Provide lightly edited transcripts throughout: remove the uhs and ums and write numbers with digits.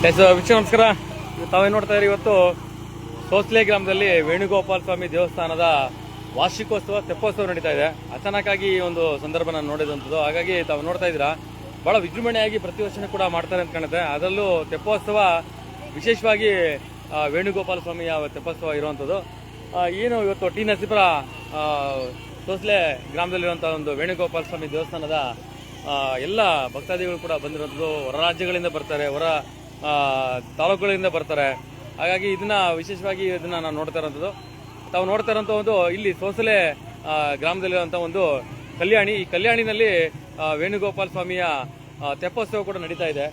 ವೀಕ್ಷಕ ನಮಸ್ಕಾರ. ತಾವೇನು ನೋಡ್ತಾ ಇದ್ದೀರಿ, ಇವತ್ತು ಸೋಸ್ಲೆ ಗ್ರಾಮದಲ್ಲಿ ವೇಣುಗೋಪಾಲ ಸ್ವಾಮಿ ದೇವಸ್ಥಾನದ ವಾರ್ಷಿಕೋತ್ಸವ ತೆಪ್ಪೋತ್ಸವ ನಡೀತಾ ಇದೆ. ಅಚಾನಕ್ಕಾಗಿ ಈ ಒಂದು ಸಂದರ್ಭ ನಾನು ನೋಡಿದಂಥದ್ದು. ಹಾಗಾಗಿ ತಾವು ನೋಡ್ತಾ ಇದ್ದೀರಾ, ಬಹಳ ವಿಜೃಂಭಣೆಯಾಗಿ ಪ್ರತಿ ವರ್ಷನೂ ಕೂಡ ಮಾಡ್ತಾರೆ ಅಂತ ಕಾಣುತ್ತೆ. ಅದರಲ್ಲೂ ತೆಪ್ಪೋತ್ಸವ ವಿಶೇಷವಾಗಿ ವೇಣುಗೋಪಾಲ ಸ್ವಾಮಿಯ ತೆಪ್ಪೋತ್ಸವ ಇರುವಂಥದ್ದು. ಏನು ಇವತ್ತು ಟಿ ನರಸೀಪುರ ಸೋಸ್ಲೆ ಗ್ರಾಮದಲ್ಲಿರುವಂಥ ಒಂದು ವೇಣುಗೋಪಾಲ ಸ್ವಾಮಿ ದೇವಸ್ಥಾನದ ಎಲ್ಲ ಭಕ್ತಾದಿಗಳು ಕೂಡ ಬಂದಿರೋದು ಹೊರ ರಾಜ್ಯಗಳಿಂದ ಬರ್ತಾರೆ, ಹೊರ ತಾಲೂಕುಗಳಿಂದ ಬರ್ತಾರೆ. ಹಾಗಾಗಿ ಇದನ್ನ ವಿಶೇಷವಾಗಿ ಇದನ್ನ ನಾವು ನೋಡ್ತಾ ಇರೋಂಥದ್ದು. ತಾವು ನೋಡ್ತಾ ಇರೋಂಥ ಒಂದು ಇಲ್ಲಿ ಸೋಸಲೆ ಗ್ರಾಮದಲ್ಲಿರುವಂಥ ಒಂದು ಕಲ್ಯಾಣಿ. ಈ ಕಲ್ಯಾಣಿನಲ್ಲಿ ವೇಣುಗೋಪಾಲ ಸ್ವಾಮಿಯ ತೆಪ್ಪೋತ್ಸವ ಕೂಡ ನಡೀತಾ ಇದೆ.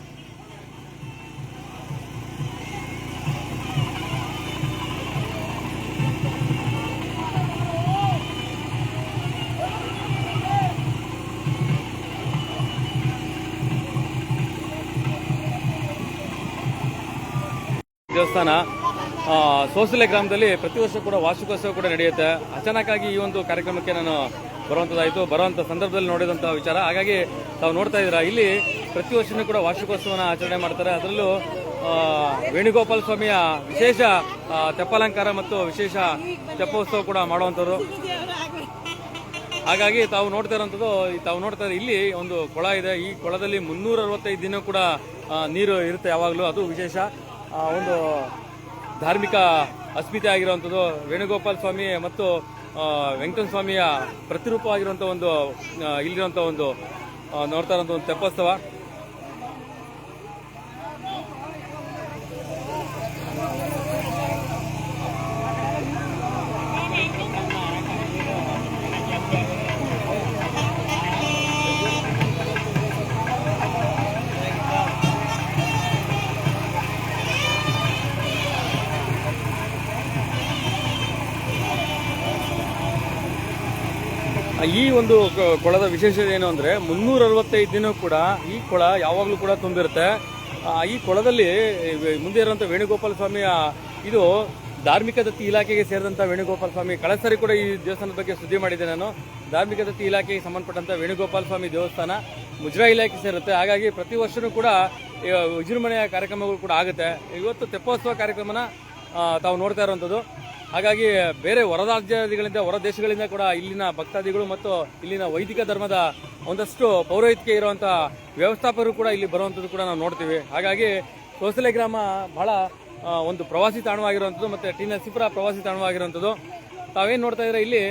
ದೇವಸ್ಥಾನ ಸೋಸಲೆ ಗ್ರಾಮದಲ್ಲಿ ಪ್ರತಿ ವರ್ಷ ಕೂಡ ವಾರ್ಷಿಕೋತ್ಸವ ಕೂಡ ನಡೆಯುತ್ತೆ. ಅಚಾನಕ್ಕಾಗಿ ಈ ಒಂದು ಕಾರ್ಯಕ್ರಮಕ್ಕೆ ನಾನು ಬರುವಂಥದ್ದಾಯಿತು. ಬರುವಂಥ ಸಂದರ್ಭದಲ್ಲಿ ನೋಡಿದಂಥ ವಿಚಾರ. ಹಾಗಾಗಿ ತಾವು ನೋಡ್ತಾ ಇದ್ದೀರಾ, ಇಲ್ಲಿ ಪ್ರತಿ ವರ್ಷನೂ ಕೂಡ ವಾರ್ಷಿಕೋತ್ಸವನ ಆಚರಣೆ ಮಾಡ್ತಾರೆ. ಅದರಲ್ಲೂ ವೇಣುಗೋಪಾಲ ಸ್ವಾಮಿಯ ವಿಶೇಷ ತೆಪ್ಪಾಲಂಕಾರ ಮತ್ತು ವಿಶೇಷ ತೆಪ್ಪೋತ್ಸವ ಕೂಡ ಮಾಡುವಂಥದ್ದು. ಹಾಗಾಗಿ ತಾವು ನೋಡ್ತಾ ಇರೋಂಥದ್ದು, ತಾವು ನೋಡ್ತಾ ಇದ್ದಾರೆ ಇಲ್ಲಿ ಒಂದು ಕೊಳ ಇದೆ. ಈ ಕೊಳದಲ್ಲಿ 365 ದಿನ ಕೂಡ ನೀರು ಇರುತ್ತೆ ಯಾವಾಗಲೂ. ಅದು ವಿಶೇಷ ಒಂದು ಧಾರ್ಮಿಕ ಅಸ್ಮಿತೆ ಆಗಿರುವಂಥದ್ದು. ವೇಣುಗೋಪಾಲ ಸ್ವಾಮಿ ಮತ್ತು ವೆಂಕಟೇಶ್ವರ ಸ್ವಾಮಿಯ ಪ್ರತಿರೂಪವಾಗಿರುವಂಥ ಒಂದು ಇಲ್ಲಿರುವಂಥ ಒಂದು ನೋಡ್ತಾ ಇರುವಂಥ ಒಂದು ತೆಪ್ಪೋತ್ಸವ. ಈ ಒಂದು ಕೊಳದ ವಿಶೇಷತೆ ಏನು ಅಂದರೆ 365 ದಿನ ಕೂಡ ಈ ಕೊಳ ಯಾವಾಗಲೂ ಕೂಡ ತುಂಬಿರುತ್ತೆ. ಈ ಕೊಳದಲ್ಲಿ ಮುಂದೆ ಇರುವಂಥ ವೇಣುಗೋಪಾಲ ಸ್ವಾಮಿಯ ಇದು ಧಾರ್ಮಿಕ ದತ್ತಿ ಇಲಾಖೆಗೆ ಸೇರಿದಂಥ ವೇಣುಗೋಪಾಲ ಸ್ವಾಮಿ. ಕಳೆದ ಸರಿ ಕೂಡ ಈ ದೇವಸ್ಥಾನದ ಬಗ್ಗೆ ಸುದ್ದಿ ಮಾಡಿದ್ದೆ ನಾನು. ಧಾರ್ಮಿಕ ದತ್ತಿ ಇಲಾಖೆಗೆ ಸಂಬಂಧಪಟ್ಟಂಥ ವೇಣುಗೋಪಾಲ ಸ್ವಾಮಿ ದೇವಸ್ಥಾನ ಮುಜರಾ ಇಲಾಖೆ ಸೇರುತ್ತೆ. ಹಾಗಾಗಿ ಪ್ರತಿ ವರ್ಷವೂ ಕೂಡ ವಿಜೃಂಭಣೆಯ ಕಾರ್ಯಕ್ರಮಗಳು ಕೂಡ ಆಗುತ್ತೆ. ಇವತ್ತು ತೆಪ್ಪೋತ್ಸವ ಕಾರ್ಯಕ್ರಮನ ತಾವು ನೋಡ್ತಾ ಇರುವಂಥದ್ದು. ಹಾಗಾಗಿ ಬೇರೆ ಹೊರ ರಾಜ್ಯಗಳಿಂದ, ಹೊರ ದೇಶಗಳಿಂದ ಕೂಡ ಇಲ್ಲಿನ ಭಕ್ತಾದಿಗಳು ಮತ್ತು ಇಲ್ಲಿನ ವೈದಿಕ ಧರ್ಮದ ಒಂದಷ್ಟು ಪೌರೋಹಿತ್ಯ ಇರುವಂಥ ವ್ಯವಸ್ಥಾಪಕರು ಕೂಡ ಇಲ್ಲಿ ಬರುವಂಥದ್ದು ಕೂಡ ನಾವು ನೋಡ್ತೀವಿ. ಹಾಗಾಗಿ ಸೋಸಲೆ ಗ್ರಾಮ ಬಹಳ ಒಂದು ಪ್ರವಾಸಿ ತಾಣವಾಗಿರುವಂಥದ್ದು ಮತ್ತು ಟಿ ನರಸೀಪುರ ಪ್ರವಾಸಿ ತಾಣವಾಗಿರುವಂಥದ್ದು. ತಾವೇನು ನೋಡ್ತಾ ಇದ್ರೆ ಇಲ್ಲಿ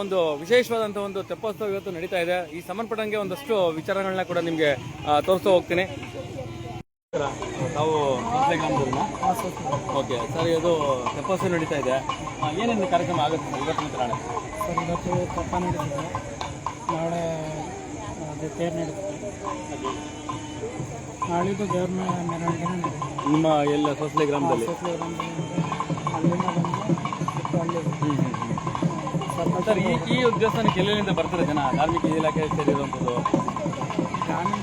ಒಂದು ವಿಶೇಷವಾದಂಥ ಒಂದು ತೆಪ್ಪೋತ್ಸವ ಇವತ್ತು ನಡೀತಾ ಇದೆ. ಈ ಸಂಬಂಧಪಟ್ಟಂಗೆ ಒಂದಷ್ಟು ವಿಚಾರಗಳನ್ನ ಕೂಡ ನಿಮಗೆ ತೋರಿಸ್ತಾ ಹೋಗ್ತೀನಿ. ತಾವು ಸೋಸಲೆ ಗ್ರಾಮದವ್ರನ್ನ? ಓಕೆ ಸರ್, ಇದು ತೆಪ್ಪೋತ್ಸವ ನಡೀತಾ ಇದೆ. ಏನೇನು ಕಾರ್ಯಕ್ರಮ ಆಗುತ್ತೆ ಇವತ್ತು ಮತ್ತು ನಾಳೆ? ಸರ್, ಇವತ್ತು ತೆಪ್ಪ ನಡೀತಿದೆ, ನಾಳೆ ತೇರು ನಡೀತದೆ, ನಾಳಿದ್ದು ದೇವ್ರ ಮೆರವಣಿಗೆ ನಡೀತದೆ. ನಿಮ್ಮ ಎಲ್ಲ ಸೋಸಲೆ ಗ್ರಾಮದಲ್ಲಿ? ಸೋಸಲೆ ಗ್ರಾಮದಲ್ಲಿ ಅಲ್ಲಿಂದ ಬಂದು ಅಲ್ಲಿ ಸರ್, ಈ ದೇವಸ್ಥಾನಕ್ಕೆ ಎಲ್ಲೆಲ್ಲಿಂದ ಬರ್ತಾರೆ ಜನ? ಧಾರ್ಮಿಕ ಇಲಾಖೆ ಸೇರಿರುವಂಥದ್ದು ಗ್ರಾಮೀಣ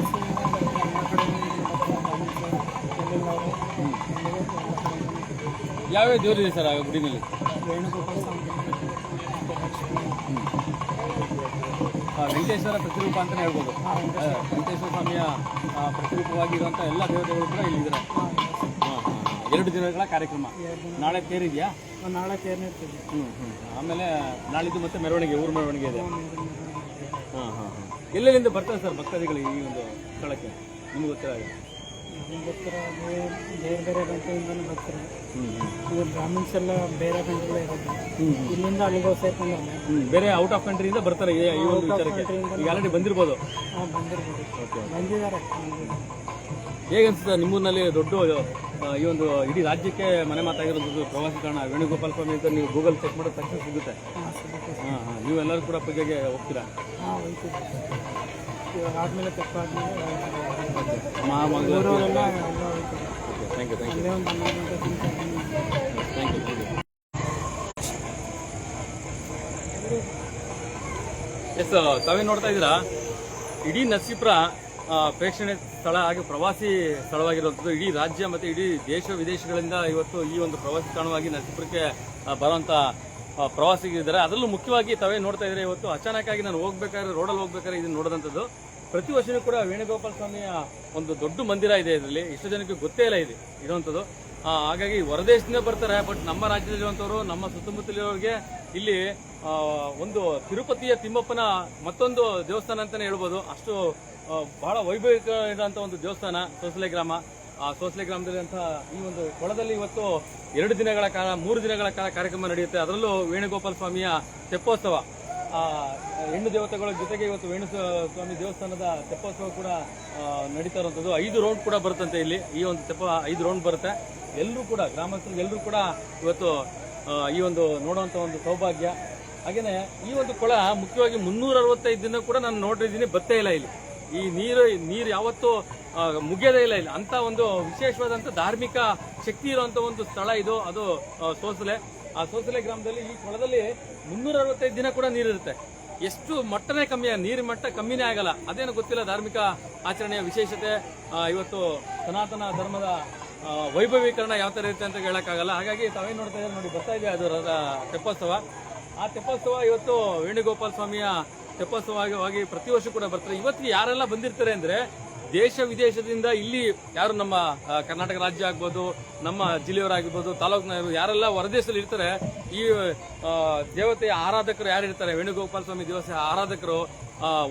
ಯಾವ್ಯಾವ ದೇವರಿದೆ ಸರ್ ಆ ಗುಡಿನಲ್ಲಿ? ವೇಣುಗೋಪಾಲ ಸ್ವಾಮಿ, ವೆಂಕಟೇಶ್ವರ ಪ್ರತಿರೂಪ ಅಂತಲೇ ಹೇಳ್ಬೋದು. ವೆಂಕಟೇಶ್ವರ ಸ್ವಾಮಿಯ ಪ್ರತಿರೂಪವಾಗಿರುವಂಥ ಎಲ್ಲ ದೇವತೆಗಳು ಕೂಡ ಇಲ್ಲಿದ್ದಾರೆ. 2 ದಿನಗಳ ಕಾರ್ಯಕ್ರಮ. ನಾಳೆ ತೇರಿದೆಯಾ? ನಾಳೆ ತೇರು ಇರ್ತೀವಿ. ಆಮೇಲೆ ನಾಳಿದ್ದು ಮತ್ತೆ ಮೆರವಣಿಗೆ, ಊರು ಮೆರವಣಿಗೆ ಇದೆ. ಎಲ್ಲೆಲ್ಲಿಂದ ಬರ್ತಾರೆ ಸರ್ ಭಕ್ತಾದಿಗಳು ಈ ಒಂದು ಸ್ಥಳಕ್ಕೆ? ನಿಮ್ಗೆ ಗೊತ್ತಿರೋ ಗೊತ್ತಿರೋ ಬೇರೆ ಬೇರೆ ಗಂಟೆಯಿಂದಲೂ ಬರ್ತಾರೆ. ಇದು ಬ್ರಾಹ್ಮಿನ್ಸ್ ಎಲ್ಲ ಬೇರೆ ಗಂಟೆಗಳೇ ಇರೋದು. ಇಲ್ಲಿಂದ ಅಲ್ಲಿಗೆ ಸೇರ್ಕೊಂಡು ಬೇರೆ ಔಟ್ ಆಫ್ ಕಂಟ್ರಿಯಿಂದ ಬರ್ತಾರೆ ಈ ಒಂದು ವಿಚಾರಕ್ಕೆ. ಈಗ ಆಲ್ರೆಡಿ ಬಂದಿರ್ಬೋದು. ಬಂದಿರ್ಬೋದು, ಬಂದಿದ್ದಾರೆ. ಹೇಗೆ ಅನ್ಸುತ್ತೆ ನಿಮ್ಮೂರಿನಲ್ಲಿ ದೊಡ್ಡ ಈ ಒಂದು ಇಡೀ ರಾಜ್ಯಕ್ಕೆ ಮನೆ ಮಾತಾಗಿರೋದು ಪ್ರವಾಸಿ ತಾಣ ವೇಣುಗೋಪಾಲ ಸ್ವಾಮಿ ಅಂತ ನೀವು ಗೂಗಲ್ ಚೆಕ್ ಮಾಡೋದು ತಕ್ಷಣ ಸಿಗುತ್ತೆ. ನೀವೆಲ್ಲರೂ ಕೂಡ ಪೂಜೆಗೆ ಹೋಗ್ತೀರಾ? ಆದ್ಮೇಲೆ ತೆಪ್ಪ ಆದ್ಮೇಲೆ ಥ್ಯಾಂಕ್ ಯು. ಎಸ್, ತಾವೇನು ನೋಡ್ತಾ ಇದ್ದೀರಾ, ಇಡೀ ನರಸೀಪುರ ಪ್ರೇಕ್ಷಣೀಯ ಸ್ಥಳ ಹಾಗೆ ಪ್ರವಾಸಿ ಸ್ಥಳವಾಗಿರುವಂಥದ್ದು. ಇಡೀ ರಾಜ್ಯ ಮತ್ತು ಇಡೀ ದೇಶ ವಿದೇಶಗಳಿಂದ ಇವತ್ತು ಈ ಒಂದು ಪ್ರವಾಸಿ ತಾಣವಾಗಿ ನರಸೀಪುರಕ್ಕೆ ಬರುವಂಥ ಪ್ರವಾಸಿಗರಿದ್ದಾರೆ. ಅದರಲ್ಲೂ ಮುಖ್ಯವಾಗಿ ತಾವೇ ನೋಡ್ತಾ ಇದ್ರೆ ಇವತ್ತು ಅಚಾನಕ್ಕಾಗಿ ನಾನು ಹೋಗ್ಬೇಕಾದ್ರೆ ರೋಡಲ್ಲಿ ಹೋಗ್ಬೇಕಾದ್ರೆ ಇದನ್ನು ನೋಡಿದಂಥದ್ದು ಪ್ರತಿ ವರ್ಷನೂ ಕೂಡ ವೇಣುಗೋಪಾಲ ಸ್ವಾಮಿಯ ಒಂದು ದೊಡ್ಡ ಮಂದಿರ ಇದೆ ಇದರಲ್ಲಿ. ಎಷ್ಟು ಜನಕ್ಕೆ ಗೊತ್ತೇ ಇಲ್ಲ ಇದೆ ಇರುವಂಥದ್ದು. ಹಾಗಾಗಿ ಹೊರದೇಶದಿಂದ ಬರ್ತಾರೆ, ಬಟ್ ನಮ್ಮ ರಾಜ್ಯದಲ್ಲಿರುವಂಥವ್ರು, ನಮ್ಮ ಸುತ್ತಮುತ್ತಲಿರೋರಿಗೆ ಇಲ್ಲಿ ಒಂದು ತಿರುಪತಿಯ ತಿಮ್ಮಪ್ಪನ ಮತ್ತೊಂದು ದೇವಸ್ಥಾನ ಅಂತಾನೆ ಹೇಳ್ಬೋದು. ಅಷ್ಟು ಬಹಳ ವೈಭವಿಕ ಇರುವಂತಹ ಒಂದು ದೇವಸ್ಥಾನ ಸೋಸಲೆ ಗ್ರಾಮ. ಸೋಸಲೆ ಗ್ರಾಮದಲ್ಲಿರುವಂತಹ ಈ ಒಂದು ಕೊಳದಲ್ಲಿ ಇವತ್ತು 2 ದಿನಗಳ ಕಾಲ 3 ದಿನಗಳ ಕಾಲ ಕಾರ್ಯಕ್ರಮ ನಡೆಯುತ್ತೆ. ಅದರಲ್ಲೂ ವೇಣುಗೋಪಾಲ ಸ್ವಾಮಿಯ ತೆಪ್ಪೋತ್ಸವ, ಹೆಣ್ಣು ದೇವತೆಗಳ ಜೊತೆಗೆ ಇವತ್ತು ವೇಣುಸ್ವಾಮಿ ದೇವಸ್ಥಾನದ ತೆಪ್ಪೋತ್ಸವ ಕೂಡ ನಡೀತಾ ಇರುವಂಥದ್ದು. 5 ರೌಂಡ್ ಕೂಡ ಬರುತ್ತಂತೆ ಇಲ್ಲಿ. ಈ ಒಂದು ತೆಪ್ಪ 5 ರೌಂಡ್ ಬರುತ್ತೆ. ಎಲ್ಲರೂ ಕೂಡ ಗ್ರಾಮಸ್ಥರು ಎಲ್ಲರೂ ಕೂಡ ಇವತ್ತು ಈ ಒಂದು ನೋಡುವಂತ ಒಂದು ಸೌಭಾಗ್ಯ. ಹಾಗೇನೆ ಈ ಒಂದು ಕೊಳ ಮುಖ್ಯವಾಗಿ 365 ದಿನ ಕೂಡ ನಾನು ನೋಡಿದ್ದೀನಿ, ಬತ್ತೇ ಇಲ್ಲ ಇಲ್ಲಿ. ಈ ನೀರು ಯಾವತ್ತೂ ಮುಗಿಯೋದೇ ಇಲ್ಲ ಇಲ್ಲಿ. ಅಂತ ಒಂದು ವಿಶೇಷವಾದಂತ ಧಾರ್ಮಿಕ ಶಕ್ತಿ ಇರುವಂತ ಒಂದು ಸ್ಥಳ ಇದು. ಅದು ಸೋಸಲೆ. ಆ ಸೋಸಲೆ ಗ್ರಾಮದಲ್ಲಿ ಈ ಕೊಳದಲ್ಲಿ 365 ದಿನ ಕೂಡ ನೀರಿರುತ್ತೆ. ಎಷ್ಟು ಮಟ್ಟನೇ ಕಮ್ಮಿ, ನೀರಿನ ಮಟ್ಟ ಕಮ್ಮಿನೇ ಆಗಲ್ಲ. ಅದೇನು ಗೊತ್ತಿಲ್ಲ ಧಾರ್ಮಿಕ ಆಚರಣೆಯ ವಿಶೇಷತೆ. ಇವತ್ತು ಸನಾತನ ಧರ್ಮದ ವೈಭವೀಕರಣ ಯಾವ ತರ ಇರುತ್ತೆ ಅಂತ ಹೇಳಕ್ಕಾಗಲ್ಲ. ಹಾಗಾಗಿ ತಾವೇನ್ ನೋಡ್ತಾ ಇದ್ದಾರೆ ನೋಡಿ, ಬರ್ತಾ ಇದೆ ಅದು ತೆಪ್ಪೋತ್ಸವ. ಆ ತೆಪ್ಪೋತ್ಸವ ಇವತ್ತು ವೇಣುಗೋಪಾಲ ಸ್ವಾಮಿಯ ತೆಪ್ಪೋತ್ಸವವಾಗಿ ಪ್ರತಿ ವರ್ಷ ಕೂಡ ಬರ್ತಾರೆ. ಇವತ್ತಿಗೆ ಯಾರೆಲ್ಲ ಬಂದಿರ್ತಾರೆ ಅಂದ್ರೆ ದೇಶ ವಿದೇಶದಿಂದ ಇಲ್ಲಿ ಯಾರು ನಮ್ಮ ಕರ್ನಾಟಕ ರಾಜ್ಯ ಆಗ್ಬೋದು, ನಮ್ಮ ಜಿಲ್ಲೆಯವರಾಗಿರ್ಬೋದು, ತಾಲೂಕಿನವರು ಯಾರೆಲ್ಲ ಹೊರದೇಶದಲ್ಲಿ ಇರ್ತಾರೆ, ಈ ದೇವತೆಯ ಆರಾಧಕರು ಯಾರು ಇರ್ತಾರೆ, ವೇಣುಗೋಪಾಲ ಸ್ವಾಮಿ ದೇವಸ್ಥಾನ ಆರಾಧಕರು,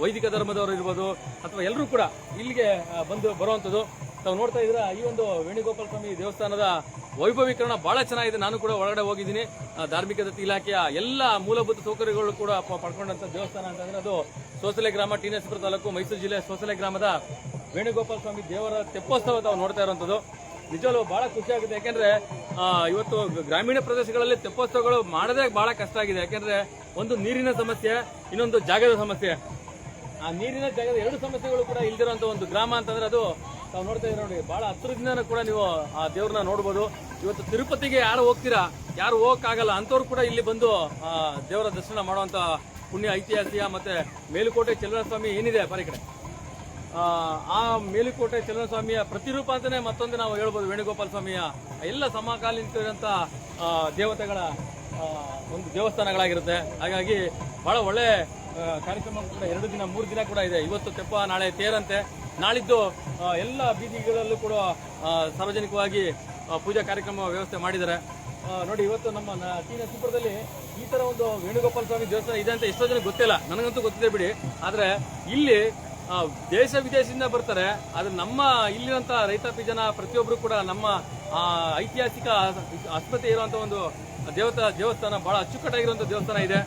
ವೈದಿಕ ಧರ್ಮದವರು ಇರ್ಬೋದು, ಅಥವಾ ಎಲ್ಲರೂ ಕೂಡ ಇಲ್ಲಿಗೆ ಬಂದು ಬರುವಂಥದ್ದು. ತಾವು ನೋಡ್ತಾ ಇದ್ದೀರಾ ಈ ಒಂದು ವೇಣುಗೋಪಾಲ ಸ್ವಾಮಿ ದೇವಸ್ಥಾನದ ವೈಭವೀಕರಣ ಬಹಳ ಚೆನ್ನಾಗಿದೆ. ನಾನು ಕೂಡ ಒಳಗಡೆ ಹೋಗಿದ್ದೀನಿ. ಧಾರ್ಮಿಕ ದತ್ತಿ ಇಲಾಖೆಯ ಎಲ್ಲ ಮೂಲಭೂತ ಸೌಕರ್ಯಗಳು ಕೂಡ ಪಡ್ಕೊಂಡಂತ ದೇವಸ್ಥಾನ ಅಂತಂದ್ರೆ ಅದು ಸೋಸಲೆ ಗ್ರಾಮ, ಟಿ ನರಸೀಪುರ ತಾಲೂಕು, ಮೈಸೂರು ಜಿಲ್ಲೆ ಸೋಸಲೆ ಗ್ರಾಮದ ವೇಣುಗೋಪಾಲ ಸ್ವಾಮಿ ದೇವರ ತೆಪ್ಪೋತ್ಸವ ತಾವು ನೋಡ್ತಾ ಇರುವಂತದ್ದು. ನಿಜವೂ ಬಹಳ ಖುಷಿ ಆಗುತ್ತೆ. ಯಾಕೆಂದ್ರೆ ಇವತ್ತು ಗ್ರಾಮೀಣ ಪ್ರದೇಶಗಳಲ್ಲಿ ತೆಪ್ಪೋತ್ಸವಗಳು ಮಾಡೋದೇ ಬಹಳ ಕಷ್ಟ ಆಗಿದೆ. ಯಾಕೆಂದ್ರೆ ಒಂದು ನೀರಿನ ಸಮಸ್ಯೆ, ಇನ್ನೊಂದು ಜಾಗದ ಸಮಸ್ಯೆ. ಆ ನೀರಿನ ಜಾಗದ 2 ಸಮಸ್ಯೆಗಳು ಕೂಡ ಇಲ್ದಿರುವಂತ ಒಂದು ಗ್ರಾಮ ಅಂತಂದ್ರೆ ಅದು ತಾವು ನೋಡ್ತಾ ಇದ್ದೀರಾ ನೋಡಿ. ಬಹಳ ಹತ್ತಿರದಿಂದ ಕೂಡ ನೀವು ಆ ದೇವ್ರನ್ನ ನೋಡ್ಬೋದು. ಇವತ್ತು ತಿರುಪತಿಗೆ ಯಾರು ಹೋಗ್ತೀರಾ, ಯಾರು ಹೋಗಕ್ಕಾಗಲ್ಲ ಅಂತವ್ರು ಕೂಡ ಇಲ್ಲಿ ಬಂದು ದೇವರ ದರ್ಶನ ಮಾಡುವಂತ ಪುಣ್ಯ ಐತಿಹಾಸಿಕ. ಮತ್ತೆ ಮೇಲುಕೋಟೆ ಚಲನಸ್ವಾಮಿ ಏನಿದೆ ಬಾರಿ ಕಡೆ, ಆ ಮೇಲುಕೋಟೆ ಚಲನಸ್ವಾಮಿಯ ಪ್ರತಿರೂಪ ಅಂತಾನೆ ಮತ್ತೊಂದು ನಾವು ಹೇಳ್ಬೋದು. ವೇಣುಗೋಪಾಲ ಸ್ವಾಮಿಯ ಎಲ್ಲ ಸಮಕಾಲೀನ ದೇವತೆಗಳ ಒಂದು ದೇವಸ್ಥಾನಗಳಾಗಿರುತ್ತೆ. ಹಾಗಾಗಿ ಬಹಳ ಒಳ್ಳೆ ಕಾರ್ಯಕ್ರಮ ಕೂಡ 2 ದಿನ 3 ದಿನ ಕೂಡ ಇದೆ. ಇವತ್ತು ತೆಪ್ಪ, ನಾಳೆ ತೇರಂತೆ, ನಾಳಿದ್ದು ಎಲ್ಲ ಬೀದಿಗಳಲ್ಲೂ ಕೂಡ ಸಾರ್ವಜನಿಕವಾಗಿ ಪೂಜಾ ಕಾರ್ಯಕ್ರಮ ವ್ಯವಸ್ಥೆ ಮಾಡಿದ್ದಾರೆ. ನೋಡಿ, ಇವತ್ತು ನಮ್ಮ ಟಿ ನರಸೀಪುರದಲ್ಲಿ ಈ ತರ ಒಂದು ವೇಣುಗೋಪಾಲ ಸ್ವಾಮಿ ದೇವಸ್ಥಾನ ಇದೆ ಅಂತ ಎಷ್ಟೋ ಜನ ಗೊತ್ತಿಲ್ಲ. ನನಗಂತೂ ಗೊತ್ತಿದೆ ಬಿಡಿ. ಆದ್ರೆ ಇಲ್ಲಿ ದೇಶ ವಿದೇಶದಿಂದ ಬರ್ತಾರೆ. ಆದ್ರೆ ನಮ್ಮ ಇಲ್ಲಿರುವಂತ ರೈತಾಪಿ ಜನ ಪ್ರತಿಯೊಬ್ರು ಕೂಡ ನಮ್ಮ ಐತಿಹಾಸಿಕ ಅಸ್ಮಿತೆ ಇರುವಂತ ಒಂದು ದೇವಸ್ಥಾನ ಬಹಳ ಅಚ್ಚುಕಟ್ಟಾಗಿರುವಂತ ದೇವಸ್ಥಾನ ಇದೆ.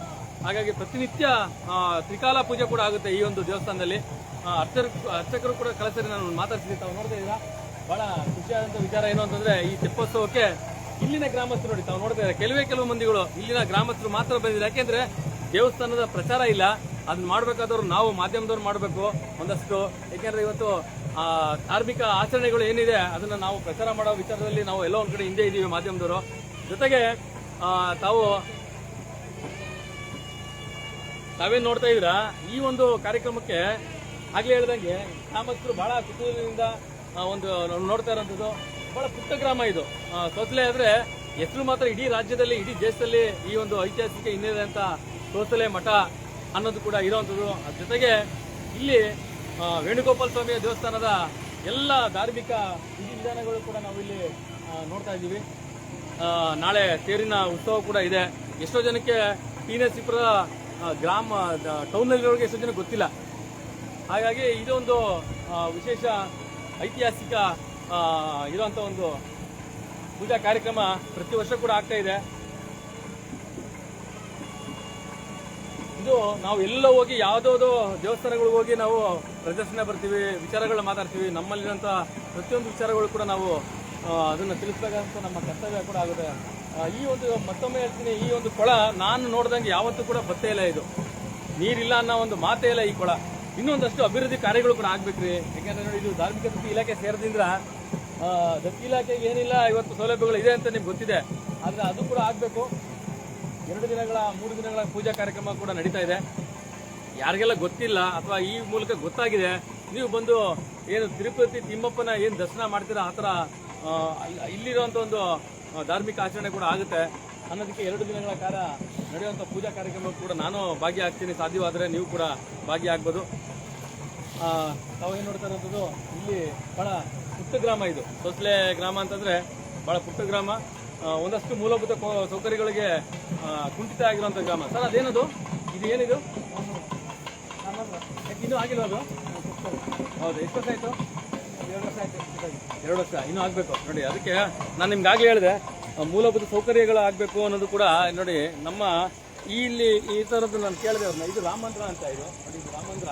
ಹಾಗಾಗಿ ಪ್ರತಿನಿತ್ಯ ತ್ರಿಕಾಲ ಪೂಜೆ ಕೂಡ ಆಗುತ್ತೆ ಈ ಒಂದು ದೇವಸ್ಥಾನದಲ್ಲಿ. ಅರ್ಚಕರು ಕೂಡ ಕಳಿಸಿದ್ರೆ ನಾನು ಮಾತಾಡ್ತಿದ್ದೀನಿ. ತಾವು ನೋಡ್ತಾ ಇದ್ದೀರಾ ಬಹಳ ಖುಷಿಯಾದಂತ ವಿಚಾರ ಏನು ಅಂತಂದ್ರೆ ಈ ತೆಪ್ಪೋತ್ಸವಕ್ಕೆ ಇಲ್ಲಿನ ಗ್ರಾಮಸ್ಥರು ನೋಡಿ, ತಾವು ನೋಡ್ತಾ ಇದ್ದಾರೆ ಕೆಲವು ಮಂದಿಗಳು ಇಲ್ಲಿನ ಗ್ರಾಮಸ್ಥರು ಮಾತ್ರ ಬಂದಿದ್ದಾರೆ. ಯಾಕೆಂದ್ರೆ ದೇವಸ್ಥಾನದ ಪ್ರಚಾರ ಇಲ್ಲ. ಅದನ್ನ ಮಾಡ್ಬೇಕಾದವ್ರು ನಾವು ಮಾಧ್ಯಮದವ್ರು ಮಾಡಬೇಕು ಒಂದಷ್ಟು. ಯಾಕೆಂದ್ರೆ ಇವತ್ತು ಧಾರ್ಮಿಕ ಆಚರಣೆಗಳು ಏನಿದೆ ಅದನ್ನ ನಾವು ಪ್ರಚಾರ ಮಾಡೋ ವಿಚಾರದಲ್ಲಿ ನಾವು ಎಲ್ಲೋ ಒಂದ್ ಕಡೆ ಹಿಂದೆ ಇದೀವಿ ಮಾಧ್ಯಮದವರು. ಜೊತೆಗೆ ತಾವೇನ್ ನೋಡ್ತಾ ಇದ್ದೀರಾ ಈ ಒಂದು ಕಾರ್ಯಕ್ರಮಕ್ಕೆ ಆಗ್ಲೇ ಹೇಳ್ದಂಗೆ ಗ್ರಾಮಸ್ಥರು ಬಹಳ ಕುತೂಹಲದಿಂದ ಒಂದು ನೋಡ್ತಾ ಇರೋಂಥದ್ದು. ಬಹಳ ಪುಟ್ಟ ಗ್ರಾಮ ಇದು ಸೋಸಲೆ. ಆದ್ರೆ ಹೆಸರು ಮಾತ್ರ ಇಡೀ ರಾಜ್ಯದಲ್ಲಿ, ಇಡೀ ದೇಶದಲ್ಲಿ ಈ ಒಂದು ಐತಿಹಾಸಿಕ ಹಿನ್ನೆಲೆ ಅಂತ ಸೋಸಲೆ ಮಠ ಅನ್ನೋದು ಕೂಡ ಇರುವಂಥದ್ದು. ಜೊತೆಗೆ ಇಲ್ಲಿ ವೇಣುಗೋಪಾಲ ಸ್ವಾಮಿಯ ದೇವಸ್ಥಾನದ ಎಲ್ಲ ಧಾರ್ಮಿಕ ವಿಧಿವಿಧಾನಗಳು ಕೂಡ ನಾವು ಇಲ್ಲಿ ನೋಡ್ತಾ ಇದ್ದೀವಿ. ನಾಳೆ ತೇರಿನ ಉತ್ಸವ ಕೂಡ ಇದೆ. ಎಷ್ಟೋ ಜನಕ್ಕೆ ಟಿ ನರಸೀಪುರ ಗ್ರಾಮ ಟೌನ್ನಲ್ಲಿರೋರಿಗೆ ಎಷ್ಟೋ ಜನ ಗೊತ್ತಿಲ್ಲ. ಹಾಗಾಗಿ ಇದೊಂದು ವಿಶೇಷ ಐತಿಹಾಸಿಕ ಇರುವಂತ ಒಂದು ಪೂಜಾ ಕಾರ್ಯಕ್ರಮ ಪ್ರತಿ ವರ್ಷ ಕೂಡ ಆಗ್ತಾ ಇದೆ. ಇದು ನಾವು ಎಲ್ಲ ಹೋಗಿ ಯಾವುದೋ ದೇವಸ್ಥಾನಗಳಿಗೆ ಹೋಗಿ ನಾವು ಪ್ರದರ್ಶನ ಬರ್ತೀವಿ, ವಿಚಾರಗಳನ್ನ ಮಾತಾಡ್ತೀವಿ. ನಮ್ಮಲ್ಲಿರುವಂತ ಪ್ರತಿಯೊಂದು ವಿಚಾರಗಳು ಕೂಡ ನಾವು ಅದನ್ನ ತಿಳಿಸಬೇಕಂತ ನಮ್ಮ ಕರ್ತವ್ಯ ಕೂಡ ಆಗುತ್ತೆ. ಈ ಒಂದು ಮತ್ತೊಮ್ಮೆ ಹೇಳ್ತೀನಿ, ಈ ಒಂದು ಕೊಳ ನಾನು ನೋಡ್ದಂಗೆ ಯಾವತ್ತೂ ಕೂಡ ಬತ್ತೇ ಇಲ್ಲ. ಇದು ನೀರಿಲ್ಲ ಅನ್ನೋ ಒಂದು ಮಾತೇ ಇಲ್ಲ ಈ ಕೊಳ. ಇನ್ನೊಂದಷ್ಟು ಅಭಿವೃದ್ಧಿ ಕಾರ್ಯಗಳು ಕೂಡ ಆಗ್ಬೇಕ್ರಿ. ಯಾಕಂದ್ರೆ ನೋಡಿ, ಇದು ಧಾರ್ಮಿಕ ದತ್ತಿ ಇಲಾಖೆ ಸೇರಿದ್ರಿಂದ ದತ್ತಿ ಇಲಾಖೆಗೆ ಏನಿಲ್ಲ ಇವತ್ತು ಸೌಲಭ್ಯಗಳು ಇದೆ ಅಂತ ನಿಮ್ಗೆ ಗೊತ್ತಿದೆ. ಆದ್ರೆ ಅದು ಕೂಡ ಆಗ್ಬೇಕು. 2 ದಿನಗಳ 3 ದಿನಗಳ ಪೂಜಾ ಕಾರ್ಯಕ್ರಮ ಕೂಡ ನಡೀತಾ ಇದೆ. ಯಾರಿಗೆಲ್ಲ ಗೊತ್ತಿಲ್ಲ ಅಥವಾ ಈ ಮೂಲಕ ಗೊತ್ತಾಗಿದೆ, ನೀವು ಬಂದು ಏನು ತಿರುಪತಿ ತಿಮ್ಮಪ್ಪನ ಏನು ದರ್ಶನ ಮಾಡ್ತೀರಾ ಆ ಥರ ಇಲ್ಲಿರುವಂತ ಒಂದು ಧಾರ್ಮಿಕ ಆಚರಣೆ ಕೂಡ ಆಗುತ್ತೆ ಅನ್ನೋದಕ್ಕೆ 2 ದಿನಗಳ ಕಾಲ ನಡೆಯುವಂಥ ಪೂಜಾ ಕಾರ್ಯಕ್ರಮ ಕೂಡ ನಾನು ಭಾಗಿಯಾಗ್ತೀನಿ. ಸಾಧ್ಯವಾದರೆ ನೀವು ಕೂಡ ಭಾಗಿಯಾಗ್ಬೋದು. ತಾವೇನು ನೋಡ್ತಾ ಇರೋದು ಇಲ್ಲಿ ಬಹಳ ಪುಟ್ಟ ಗ್ರಾಮ ಇದು. ಸೊಸಲೆ ಗ್ರಾಮ ಅಂತಂದ್ರೆ ಬಹಳ ಪುಟ್ಟ ಗ್ರಾಮ, ಒಂದಷ್ಟು ಮೂಲಭೂತ ಸೌಕರ್ಯಗಳಿಗೆ ಕುಂಠಿತ ಆಗಿರುವಂಥ ಗ್ರಾಮ. ಸರ್ ಅದೇನದು, ಇದು ಏನಿದು? ಇನ್ನೂ ಆಗಿಲ್ಲ ಅದು? ಹೌದು. ಎಷ್ಟು ವರ್ಷ ಆಯಿತು? 2 ವರ್ಷ ಆಯ್ತು. 2 ವರ್ಷ ಇನ್ನೂ ಆಗಬೇಕು ನೋಡಿ. ಅದಕ್ಕೆ ನಾನು ನಿಮ್ಗೆ ಆಗಲೇ ಹೇಳಿದೆ, ಮೂಲಭೂತ ಸೌಕರ್ಯಗಳು ಆಗಬೇಕು ಅನ್ನೋದು ಕೂಡ ನೋಡಿ. ನಮ್ಮ ಇಲ್ಲಿ ಈ ಥರದ್ದು ನಾನು ಕೇಳಿದೆ ಅವ್ರನ್ನ. ಇದು ರಾಮ ಮಂದಿರ ಅಂತ, ಇದು ನೋಡಿ, ಇದು ರಾಮ ಮಂದಿರ.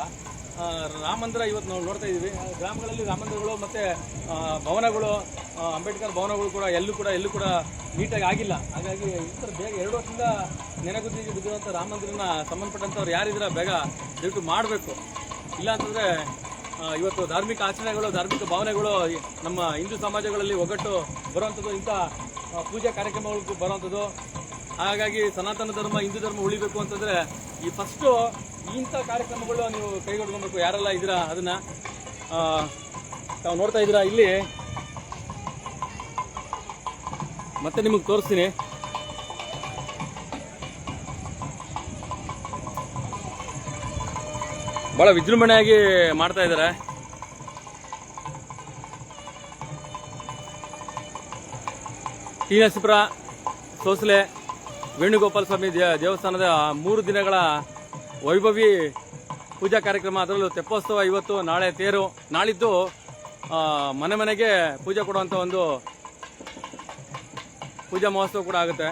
ರಾಮ ಮಂದಿರ ಇವತ್ತು ನಾವು ನೋಡ್ತಾ ಇದ್ದೀವಿ. ಗ್ರಾಮಗಳಲ್ಲಿ ರಾಮ ಮಂದಿರಗಳು ಮತ್ತು ಭವನಗಳು, ಅಂಬೇಡ್ಕರ್ ಭವನಗಳು ಕೂಡ ಎಲ್ಲೂ ಕೂಡ ನೀಟಾಗಿ ಆಗಿಲ್ಲ. ಹಾಗಾಗಿ ಈ ಥರ ಬೇಗ 2 ವರ್ಷದಿಂದ ನೆನೆಗುದ್ದಿಗೆ ಬಿದ್ದಿರುವಂಥ ರಾಮ ಮಂದಿರನ ಸಂಬಂಧಪಟ್ಟಂಥವ್ರು ಯಾರಿದ್ರೆ ಬೇಗ ದಯವಿಟ್ಟು ಮಾಡಬೇಕು. ಇಲ್ಲ ಅಂತಂದರೆ ಇವತ್ತು ಧಾರ್ಮಿಕ ಆಚರಣೆಗಳು, ಧಾರ್ಮಿಕ ಭಾವನೆಗಳು ನಮ್ಮ ಹಿಂದೂ ಸಮಾಜಗಳಲ್ಲಿ ಒಗ್ಗಟ್ಟು ಬರುವಂಥದ್ದು, ಇಂಥ ಪೂಜಾ ಕಾರ್ಯಕ್ರಮಗಳಿಗೂ ಬರುವಂಥದ್ದು. ಹಾಗಾಗಿ ಸನಾತನ ಧರ್ಮ, ಹಿಂದೂ ಧರ್ಮ ಉಳಿಬೇಕು ಅಂತಂದರೆ ಈ ಫಸ್ಟು ಇಂಥ ಕಾರ್ಯಕ್ರಮಗಳು ನೀವು ಕೈಗೊಳ್ಕೊಬೇಕು. ಯಾರೆಲ್ಲ ಇದ್ದೀರಾ ಅದನ್ನ ತಾವು ನೋಡ್ತಾ ಇದ್ದೀರಾ. ಇಲ್ಲಿ ಮತ್ತೆ ನಿಮಗೆ ತೋರಿಸ್ತೀನಿ. ಬಹಳ ವಿಜೃಂಭಣೆಯಾಗಿ ಮಾಡ್ತಾ ಇದ್ದಾರೆ. ಟಿ ನರಸೀಪುರ ಸೋಸಲೆ ವೇಣುಗೋಪಾಲ ಸ್ವಾಮಿ ದೇವಸ್ಥಾನದ 3 ದಿನಗಳ ವೈಭವಿ ಪೂಜಾ ಕಾರ್ಯಕ್ರಮ. ಅದರಲ್ಲೂ ತೆಪ್ಪೋತ್ಸವ ಇವತ್ತು, ನಾಳೆ ತೇರು, ನಾಳಿದ್ದು ಮನೆ ಮನೆಗೆ ಪೂಜೆ ಕೊಡುವಂಥ ಒಂದು ಪೂಜಾ ಮಹೋತ್ಸವ ಕೂಡ ಆಗುತ್ತೆ.